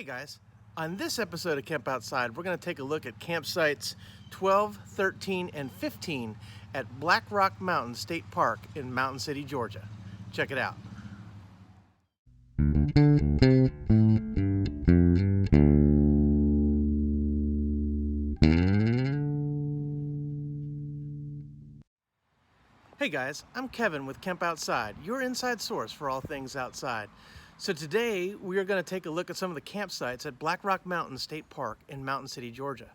Hey guys, on this episode of Camp Outside, we're going to take a look at campsites 12, 13, and 15 at Blackrock Mountain State Park in Mountain City, Georgia. Check it out. Hey guys, I'm Kevin with Camp Outside, your inside source for all things outside. So today we are going to take a look at some of the campsites at Blackrock Mountain State Park in Mountain City, Georgia.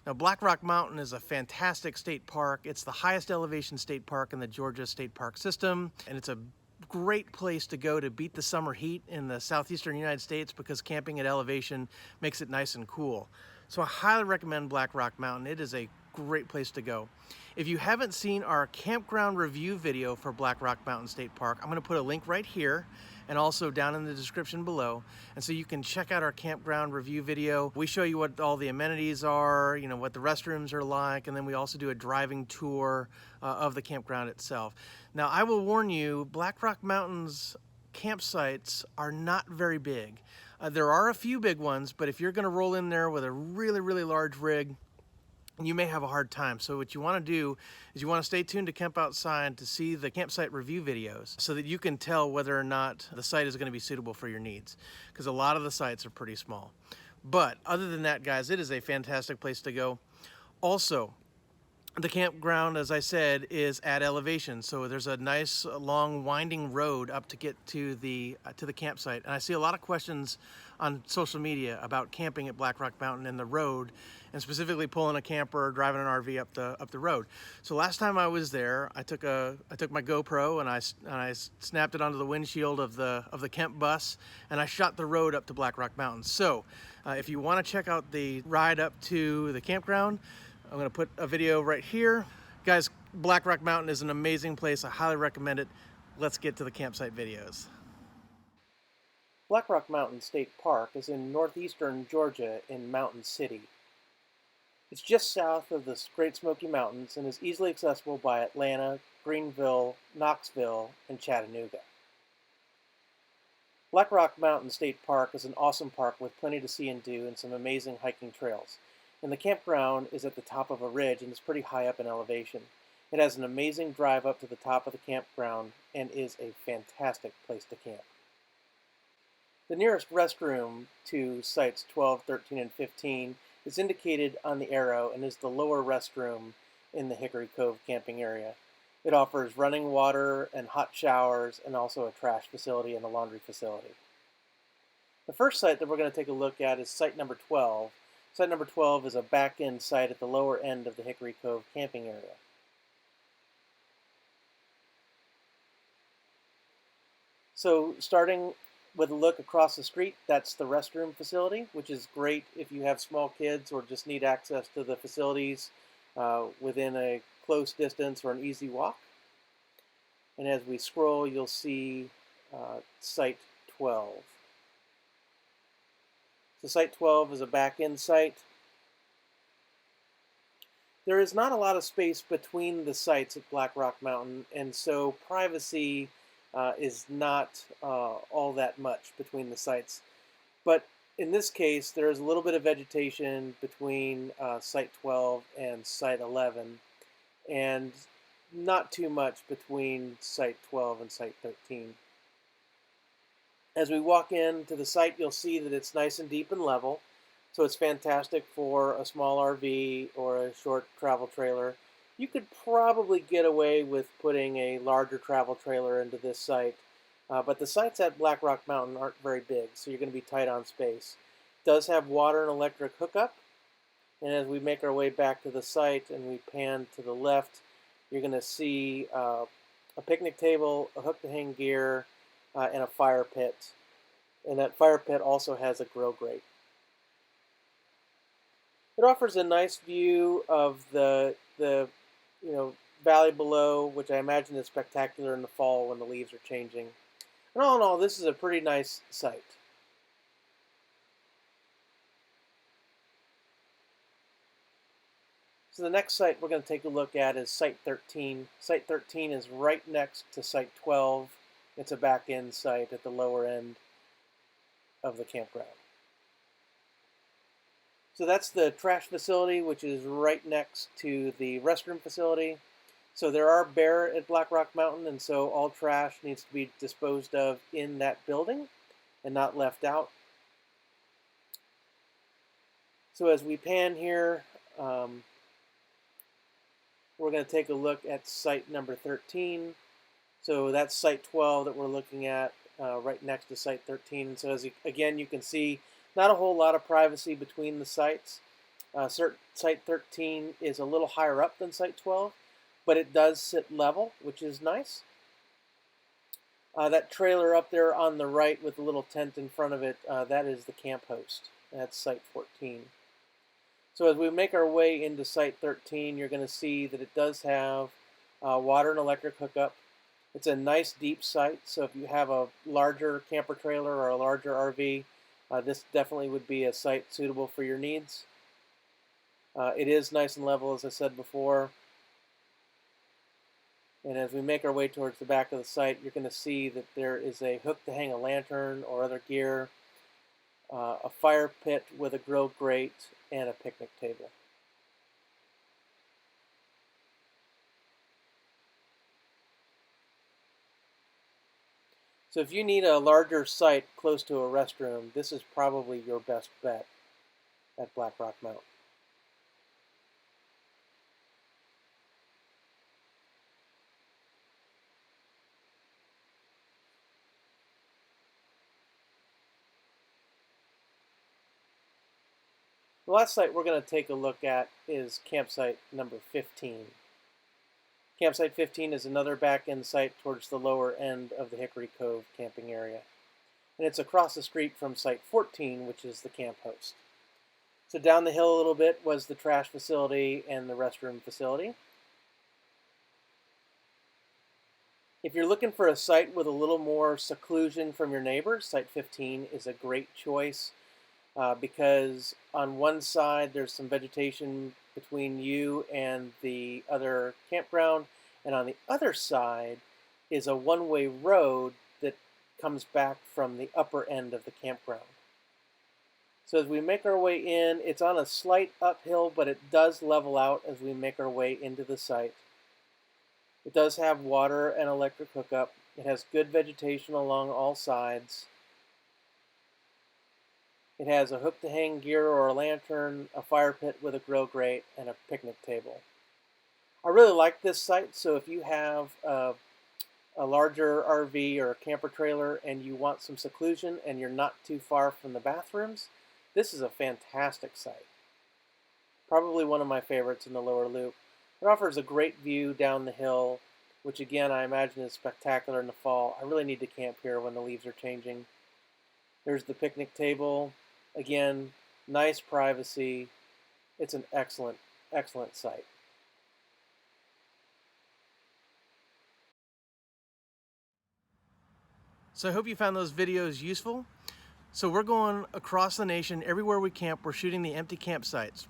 Now, Blackrock Mountain is a fantastic state park. It's the highest elevation state park in the Georgia State Park system, and it's a great place to go to beat the summer heat in the southeastern United States because camping at elevation makes it nice and cool. So I highly recommend Blackrock Mountain. It is a great place to go. If you haven't seen our campground review video for Blackrock Mountain State Park, I'm going to put a link right here and also down in the description below. And so you can check out our campground review video. We show you what all the amenities are, what the restrooms are like, and then we also do a driving tour of the campground itself. Now, I will warn you, Blackrock Mountain's campsites are not very big. There are a few big ones, but if you're going to roll in there with a really large rig, you may have a hard time. So what you want to do is you want to stay tuned to Camp Outside to see the campsite review videos so that you can tell whether or not the site is going to be suitable for your needs, because a lot of the sites are pretty small. But other than that, guys, it is a fantastic place to go. Also, the campground, as I said, is at elevation, so there's a nice long winding road up to get to the campsite. And I see a lot of questions on social media about camping at Blackrock Mountain and the road, and specifically pulling a camper or driving an RV up the road. So last time I was there, I took my GoPro and I snapped it onto the windshield of the Kemp bus, and I shot the road up to Blackrock Mountain. So if you want to check out the ride up to the campground, I'm going to put a video right here. Guys, Blackrock Mountain is an amazing place. I highly recommend it. Let's get to the campsite videos. Blackrock Mountain State Park is in northeastern Georgia in Mountain City. It's just south of the Great Smoky Mountains and is easily accessible by Atlanta, Greenville, Knoxville, and Chattanooga. Blackrock Mountain State Park is an awesome park with plenty to see and do and some amazing hiking trails. And the campground is at the top of a ridge and is pretty high up in elevation. It has an amazing drive up to the top of the campground and is a fantastic place to camp. The nearest restroom to sites 12, 13, and 15 is indicated on the arrow and is the lower restroom in the Hickory Cove camping area. It offers running water and hot showers and also a trash facility and a laundry facility. The first site that we're going to take a look at is site number 12. Site number 12 is a back-end site at the lower end of the Hickory Cove camping area. So starting with a look across the street, that's the restroom facility, which is great if you have small kids or just need access to the facilities within a close distance or an easy walk. And as we scroll, you'll see site 12. So site 12 is a back-end site. There is not a lot of space between the sites at Blackrock Mountain, and so privacy is not all that much between the sites. But in this case, there is a little bit of vegetation between site 12 and site 11, and not too much between site 12 and site 13. As we walk into the site, you'll see that it's nice and deep and level, so it's fantastic for a small RV or a short travel trailer. You could probably get away with putting a larger travel trailer into this site, but the sites at Blackrock Mountain aren't very big, so you're going to be tight on space. It does have water and electric hookup, and as we make our way back to the site and we pan to the left, you're going to see a picnic table, a hook to hang gear, and a fire pit. And that fire pit also has a grill grate. It offers a nice view of the valley below, which I imagine is spectacular in the fall when the leaves are changing. And all in all, this is a pretty nice site. So the next site we're going to take a look at is site 13. Site 13 is right next to site 12. It's a back-end site at the lower end of the campground. So that's the trash facility, which is right next to the restroom facility. So there are bear at Blackrock Mountain, and so all trash needs to be disposed of in that building and not left out. So as we pan here, we're going to take a look at site number 13. So that's site 12 that we're looking at right next to site 13. So again, you can see not a whole lot of privacy between the sites. Site 13 is a little higher up than site 12, but it does sit level, which is nice. That trailer up there on the right with the little tent in front of it, that is the camp host. That's site 14. So as we make our way into site 13, you're going to see that it does have water and electric hookup. It's a nice deep site, so if you have a larger camper trailer or a larger RV, this definitely would be a site suitable for your needs. It is nice and level, as I said before. And as we make our way towards the back of the site, you're going to see that there is a hook to hang a lantern or other gear, a fire pit with a grill grate, and a picnic table. So if you need a larger site close to a restroom, this is probably your best bet at Blackrock Mountain. The last site we're going to take a look at is campsite number 15. Campsite 15 is another back-end site towards the lower end of the Hickory Cove camping area. And it's across the street from site 14, which is the camp host. So down the hill a little bit was the trash facility and the restroom facility. If you're looking for a site with a little more seclusion from your neighbors, site 15 is a great choice because on one side there's some vegetation between you and the other campground, and on the other side is a one-way road that comes back from the upper end of the campground. So as we make our way in, it's on a slight uphill, but it does level out as we make our way into the site. It does have water and electric hookup. It has good vegetation along all sides. It has a hook to hang gear or a lantern, a fire pit with a grill grate, and a picnic table. I really like this site, so if you have a larger RV or a camper trailer and you want some seclusion and you're not too far from the bathrooms, this is a fantastic site. Probably one of my favorites in the lower loop. It offers a great view down the hill, which again I imagine is spectacular in the fall. I really need to camp here when the leaves are changing. There's the picnic table. Again, nice privacy. It's an excellent, excellent site. So I hope you found those videos useful. So we're going across the nation. Everywhere we camp, we're shooting the empty campsites.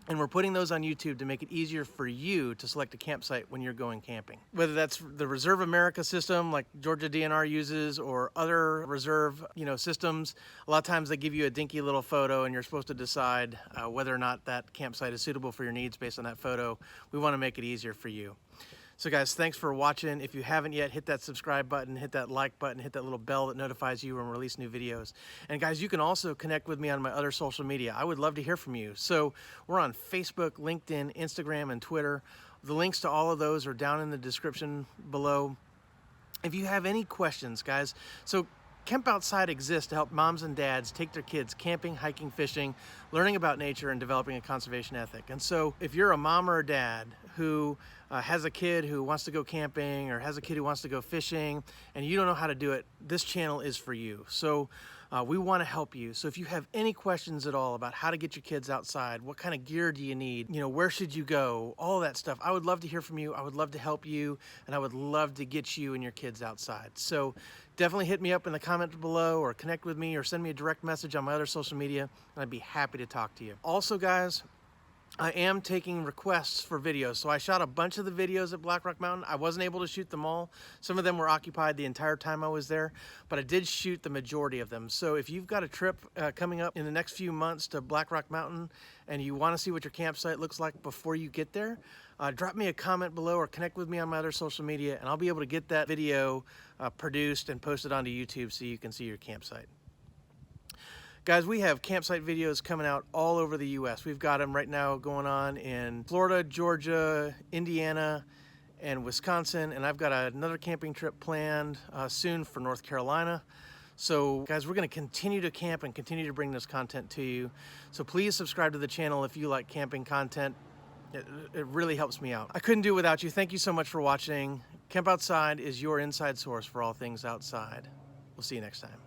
And we're putting those on YouTube to make it easier for you to select a campsite when you're going camping. Whether that's the Reserve America system like Georgia DNR uses or other reserve systems, a lot of times they give you a dinky little photo and you're supposed to decide whether or not that campsite is suitable for your needs based on that photo. We want to make it easier for you. So guys, thanks for watching. If you haven't yet, hit that subscribe button, hit that like button, hit that little bell that notifies you when we release new videos. And guys, you can also connect with me on my other social media. I would love to hear from you. So we're on Facebook, LinkedIn, Instagram, and Twitter. The links to all of those are down in the description below. If you have any questions, guys, so Kemp Outside exists to help moms and dads take their kids camping, hiking, fishing, learning about nature, and developing a conservation ethic. And so if you're a mom or a dad who has a kid who wants to go camping or has a kid who wants to go fishing and you don't know how to do it, this channel is for you. So we want to help you. So if you have any questions at all about how to get your kids outside, what kind of gear do you need, where should you go, all of that stuff, I would love to hear from you. I would love to help you, and I would love to get you and your kids outside. So definitely hit me up in the comments below or connect with me or send me a direct message on my other social media, and I'd be happy to talk to you. Also, guys, I am taking requests for videos. So I shot a bunch of the videos at Blackrock Mountain. I wasn't able to shoot them all. Some of them were occupied the entire time I was there, but I did shoot the majority of them. So if you've got a trip coming up in the next few months to Blackrock Mountain and you want to see what your campsite looks like before you get there, drop me a comment below or connect with me on my other social media, and I'll be able to get that video produced and posted onto YouTube so you can see your campsite. Guys, we have campsite videos coming out all over the U.S. We've got them right now going on in Florida, Georgia, Indiana, and Wisconsin, and I've got another camping trip planned soon for North Carolina. So guys, we're going to continue to camp and continue to bring this content to you. So please subscribe to the channel if you like camping content. It really helps me out. I couldn't do it without you. Thank you so much for watching. Kemp Outside is your inside source for all things outside. We'll see you next time.